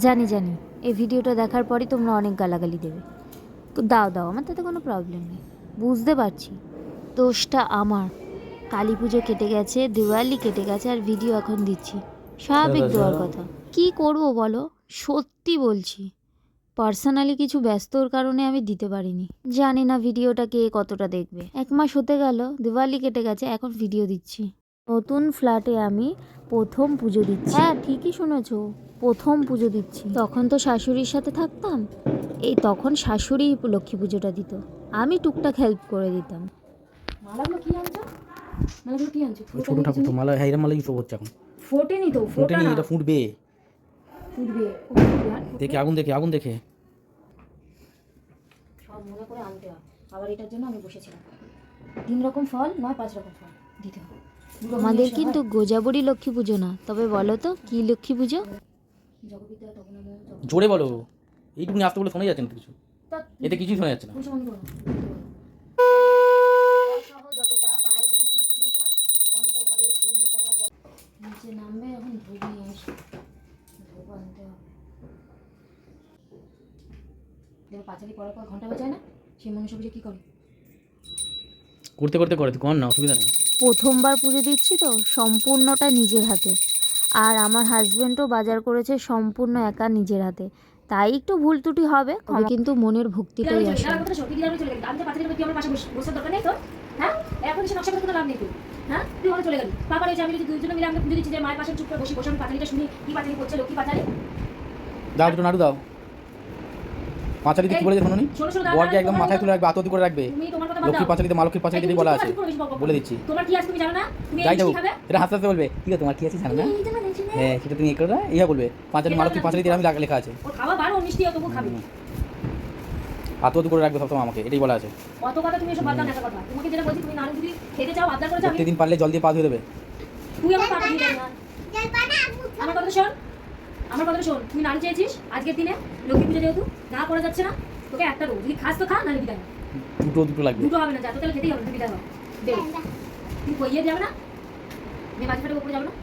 জানি জানি এই ভিডিওটা দেখার পরই তোমরা অনেক গালাগালি দেবে। দাও দাও, আমার তাতে কোনো প্রবলেম নেই, বুঝতে পারছি। দোষটা আমার। কালী পুজো কেটে গেছে, দিওয়ালি কেটে গেছে, আর ভিডিও এখন দিচ্ছি, স্বাভাবিক দেওয়ার কথা। কি করবো বলো, সত্যি বলছি। পার্সোনালি কিছু ব্যস্তর কারণে আমি দিতে পারিনি। জানি না ভিডিওটা কে কতটা দেখবে। 1 মাস হতে গেল, দিওয়ালি কেটে গেছে, এখন ভিডিও দিচ্ছি। নতুন ফ্ল্যাটে আমি প্রথম পুজো দিচ্ছি। হ্যাঁ ঠিকই শুনেছো, প্রথম পুজো দিচ্ছি। তখন তো শাশুড়ির সাথে থাকতাম, এই তখন শাশুড়ি লক্ষ্মী পুজোটা দিত, আমি টুকটাক হেল্প করে দিতাম। মালাগুলো কি আনছো? মালাগুলো কি আনছো? ছোট ঠাকুর তো মালা, হ্যাঁ এরম মালাই তো হচ্ছে এখন। ফোটেনি তো, ফুটেনি, এটা ফুটবে। ফুটবে। দেখে আগুন দেখে, আগুন দেখে সব মনে করে আনতে হয়। আবার এটার জন্য আমি বসেছিলাম। 3 রকম ফল নয় 5 রকম ফল দিতে হবে। আমাদের কিন্তু গোজাবুড়ি লক্ষ্মী পুজো না, তবে বলো তো কি লক্ষ্মী পুজো? জগবিদ্যা তখন আমি জোরে বলো, এইটুকুনি আসতে বলে শোনা যাচ্ছে না কিছু, এতে কিছুই শোনা যাচ্ছে না। নিচে নামবে, এখন ধূপ নিয়ে আসবে, ধূপ আনতে হবে। দেখো পাঁচালি পড়ার পর ঘন্টা বাজায় না, সেই মনুষ্য পুজো কী করে? করতে করতে করে কর না, অসুবিধা নেই। প্রথমবার পুজো দিচ্ছি তো সম্পূর্ণটা নিজের হাতে, আর আমার হাজবেন্ডও বাজার করেছে সম্পূর্ণ একা নিজের হাতে, তাই একটু ভুল ত্রুটি হবে, কিন্তু মনের ভক্তিটাই আসে। হ্যাঁ এখন সে নকশা করে কোনো লাভ নেই তো। হ্যাঁ তুই ওখানে চলে গেলি, পাপা রয়েছে, আমি যদি দুজনে মিলে আমরা পুজো দিচ্ছি, যে মায়ের পাশে চুপ করে বসে বসে আমি পাঁচালিটা শুনি, কি পাঁচালি করছে, লক্ষ্মী পাঁচালি। দাও দুটো নাড়ু দাও। পাঁচালিতে কি বলে শোনো নি, বরকে একদম মাথায় তুলে রাখবে, আততি করে রাখবে। তুমি তোমার কথা লক্ষ্মী পাঁচালিতে, মা লক্ষ্মীর পাঁচালিতে বলা আছে, বলে দিচ্ছি। তোমার কি আছে তুমি জানো না? তুমি যাই এই যাও, মিষ্টি খাবে? এটা হাসতে হাসতে বলবে, ঠিক আছে তোমার কি আছে জানো না, হ্যাঁ সেটা তুমি করো না, ইয়া বলবে পাঁচালি, মা লক্ষ্মীর পাঁচালিতে আমি লেখা আছে। ওর খাওয়া বারো, মিষ্টি তবু খাবে। আততি করে রাখবে সবসময়, আমাকে এটাই বলা আছে। কত কথা তুমি এসব বাদ দাও, না কথা। তোমাকে যেটা বলছি, তুমি নাড়ু যদি খেতে চাও আবদার করে চাও, প্রত্যেকদিন পারলে জল দিয়ে পা ধুয়ে দেবে। তুই আমার পা দিয়ে না। আমার কথা শোন, আমার কথা শোন, তুই নাড়ু চেয়েছিস আজকের দিনে লক্ষ্মী পুজো যেহেতু না করা যাচ্ছে না, তোকে একটা দেবো, যদি খাস তো খা, না বিদায় না। দুটো লাগবে, দুটো হবে না, যা তো তাহলে খেতেই হবে, তুই বিদায় হবে। দে তুই কইয়ে যাবে না, আমি বাজি ফাটে উপরে যাবো না,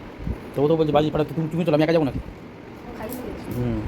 তো বলছে বাজি পাড়া, তুমি চলো, আমি একা যাবো নাকি? খাইয়ে হুম।